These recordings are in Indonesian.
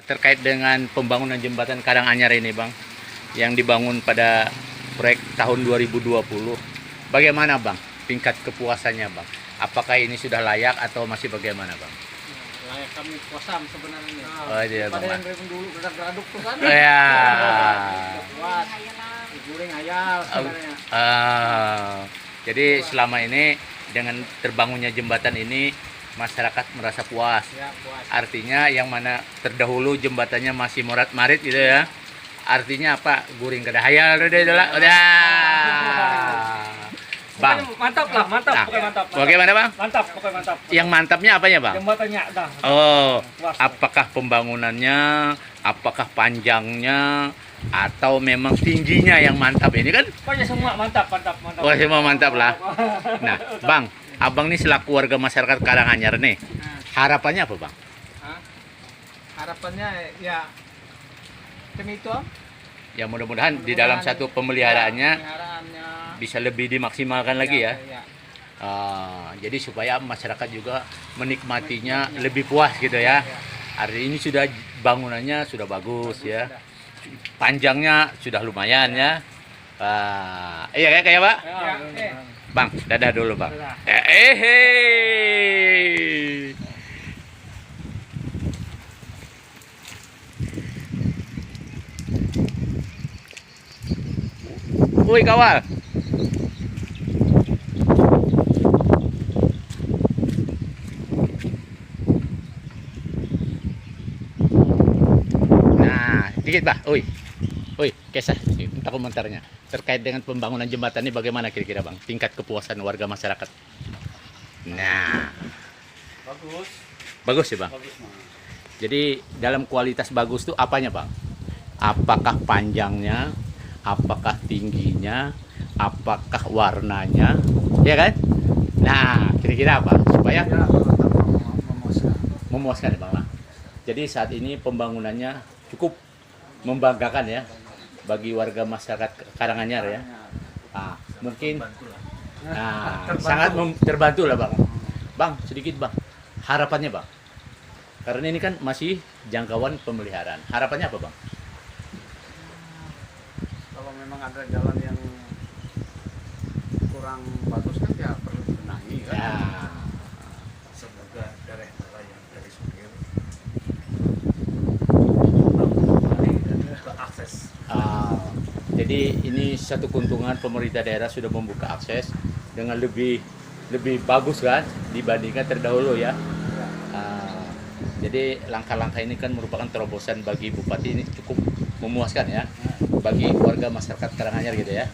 terkait dengan pembangunan jembatan Karanganyar ini Bang, yang dibangun pada proyek tahun 2020. Bagaimana Bang tingkat kepuasannya Bang? Apakah ini sudah layak atau masih bagaimana Bang? Layak kami puasam sebenarnya. Oh iya pada Bang. yang dari dulu gerak-geraduk tuh kan. Ya. Kuat. Digoreng hayal sebenarnya. Jadi selama ini dengan terbangunnya jembatan ini masyarakat merasa puas. Ya, puas. Artinya yang mana terdahulu jembatannya masih morat-marit gitu ya. Artinya apa? Guring kada hayal udah. Bang, Mantap lah, mantap, nah, pokoknya mantap. bagaimana Bang? Mantap, pokoknya mantap. Yang mantapnya apanya Bang? Jembatannya dah. Oh, Puas. apakah pembangunannya, apakah panjangnya, atau memang tingginya yang mantap ini kan? Pokoknya semua mantap, mantap, mantap. Oh, semua mantap lah. Nah, Bang, Abang nih selaku warga masyarakat Karanganyar nih, harapannya apa Bang? Hah? Harapannya ya demi itu. Ya mudah-mudahan di dalam satu pemeliharaannya Peliharaannya bisa lebih dimaksimalkan lagi ya. ya. Jadi supaya masyarakat juga menikmatinya lebih puas gitu ya. Hari ini sudah bangunannya sudah bagus ya. Panjangnya sudah lumayan ya. Iya kayak Pak. Ya, Bang, dadah dulu Bang. Dadah. Woi kawal. Nah, dikit Pak. Oi, Kesah, minta komentarnya terkait dengan pembangunan jembatan ini bagaimana kira-kira Bang? Tingkat kepuasan warga masyarakat. Nah, Bagus. bagus ya Bang. Bagus mah. Jadi dalam kualitas bagus tuh apanya Bang? Apakah panjangnya, apakah tingginya, apakah warnanya, ya kan? Nah, kira-kira apa? Supaya Ya, memuaskan. memuaskan ya Bang. Jadi saat ini pembangunannya cukup membanggakan ya bagi warga masyarakat Karanganyar ya. Mungkin sangat terbantu lah Bang. Bang, sedikit Bang. Harapannya Bang. Karena ini kan masih jangkauan pemeliharaan. Harapannya apa Bang? Kalau memang ada jalan yang kurang bagus kan ya perlu dibenahi kan. Ya. Semoga daerah yang dari supir ke akses. Jadi ini satu keuntungan pemerintah daerah sudah membuka akses dengan lebih bagus kan dibandingkan terdahulu ya. Jadi langkah-langkah ini kan merupakan terobosan bagi Bupati, ini cukup memuaskan ya bagi warga masyarakat Karanganyar gitu ya.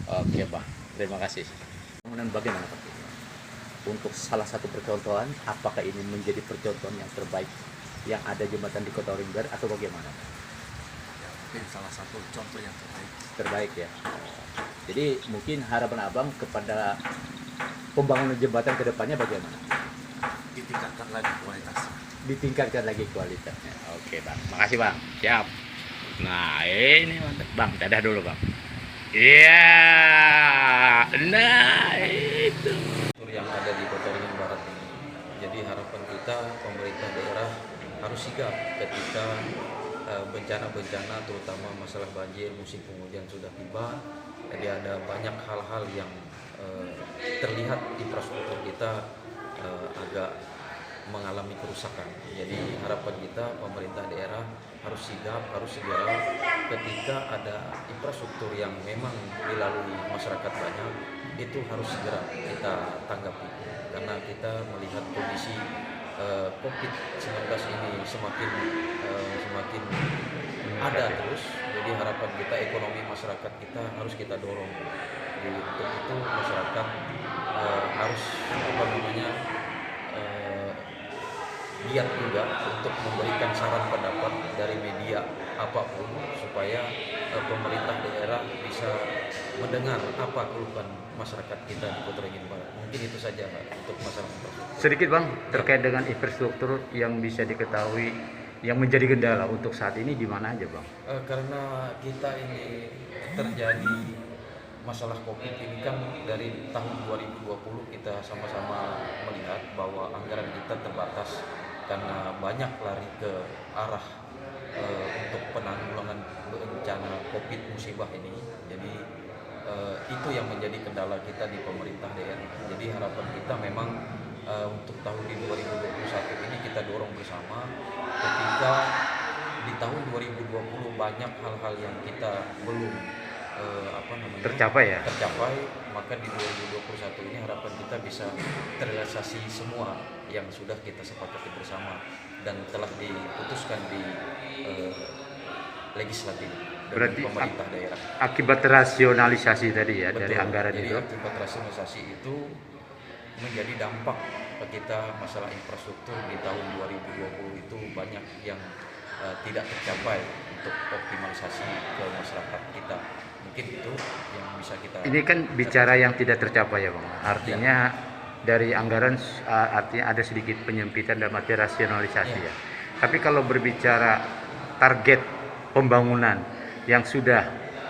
Oke Bang, terima kasih. Kemudian bagaimana Pak? Untuk salah satu percontohan, apakah ini menjadi percontohan yang terbaik yang ada jembatan di Kota Oringbar atau bagaimana? Mungkin salah satu contoh yang terbaik. Terbaik ya. Jadi mungkin harapan Abang kepada pembangunan jembatan ke depannya bagaimana? Ditingkatkan lagi kualitasnya. Ditingkatkan lagi kualitasnya. Oke Bang, makasih Bang. Siap. Nah ini mantap Bang, dadah dulu Bang. Iya, nah itu. Yang ada di Kota Ringin Barat ini. Jadi harapan kita pemerintah daerah harus sigap ketika bencana-bencana terutama masalah banjir musim penghujan sudah tiba. Jadi ada banyak hal-hal yang terlihat infrastruktur kita agak mengalami kerusakan. Jadi harapan kita pemerintah daerah harus sigap, harus segera ketika ada infrastruktur yang memang dilalui masyarakat banyak, itu harus segera kita tanggapi. Karena kita melihat kondisi COVID-19 ini semakin ada terus. Jadi harapan kita ekonomi masyarakat kita harus kita dorong. Jadi untuk itu masyarakat harus giat juga untuk memberikan saran pendapat dari media apapun supaya pemerintah daerah bisa mendengar apa keluhan masyarakat kita di Kota Ringin Barat. Mungkin itu saja untuk masalah infrastruktur. Sedikit Bang, terkait dengan infrastruktur yang bisa diketahui yang menjadi kendala untuk saat ini di mana aja Bang? Karena kita ini terjadi masalah COVID ini kan dari tahun 2020 kita sama-sama melihat bahwa anggaran kita terbatas karena banyak lari ke arah untuk penanggulangan bencana COVID musibah ini. Jadi itu yang menjadi kendala kita di pemerintah daerah. Jadi harapan kita memang untuk tahun di 2021 ini kita dorong bersama ketika di tahun 2020 banyak hal-hal yang kita belum Tercapai ya? tercapai, maka di 2021 ini harapan kita bisa terrealisasi semua yang sudah kita sepakati bersama dan telah diputuskan di legislatif dengan Berarti pemerintah daerah. Akibat rasionalisasi tadi ya dari Betul. anggaran Jadi itu. akibat rasionalisasi itu menjadi dampak kita masalah infrastruktur di tahun 2020 itu banyak yang tidak tercapai untuk optimalisasi ke masyarakat kita. Mungkin itu yang bisa kita. Ini kan bicara yang tidak tercapai ya Bang. Artinya dari anggaran artinya ada sedikit penyempitan dalam arti rasionalisasi ya. Tapi kalau berbicara target pembangunan yang sudah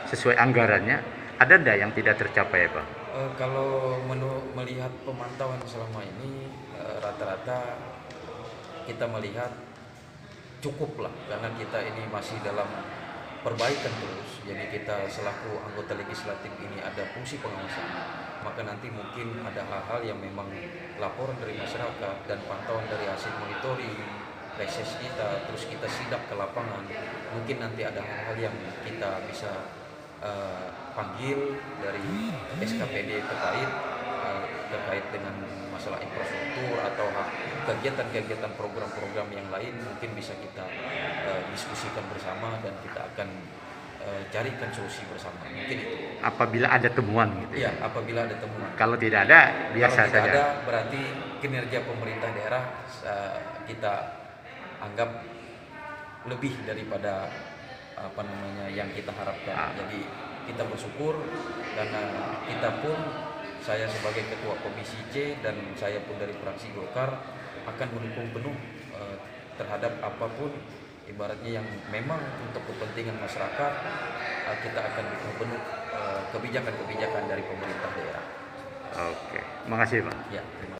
sesuai anggarannya, ada enggak yang tidak tercapai ya Bang? Kalau melihat pemantauan selama ini rata-rata kita melihat cukup lah, karena kita ini masih dalam perbaikan terus. Jadi kita selaku anggota legislatif ini ada fungsi pengawasan, maka nanti mungkin ada hal-hal yang memang laporan dari masyarakat dan pantauan dari hasil monitoring reses kita, terus kita sidak ke lapangan, mungkin nanti ada hal-hal yang kita bisa panggil dari SKPD terkait dengan masalah infrastruktur atau kegiatan-kegiatan program-program yang lain, mungkin bisa kita diskusikan bersama dan kita akan carikan solusi bersama. Mungkin itu. Apabila ada temuan gitu ya. Iya, apabila ada temuan. Kalau tidak ada, biasa Kalau tidak saja. ada, berarti kinerja pemerintah daerah kita anggap lebih daripada yang kita harapkan. Jadi kita bersyukur karena kita pun, saya sebagai ketua komisi C dan saya pun dari fraksi Golkar akan mendukung penuh terhadap apapun ibaratnya yang memang untuk kepentingan masyarakat. Kita akan dukung penuh kebijakan-kebijakan dari pemerintah daerah. Oke, makasih Bang. Ya, terima kasih.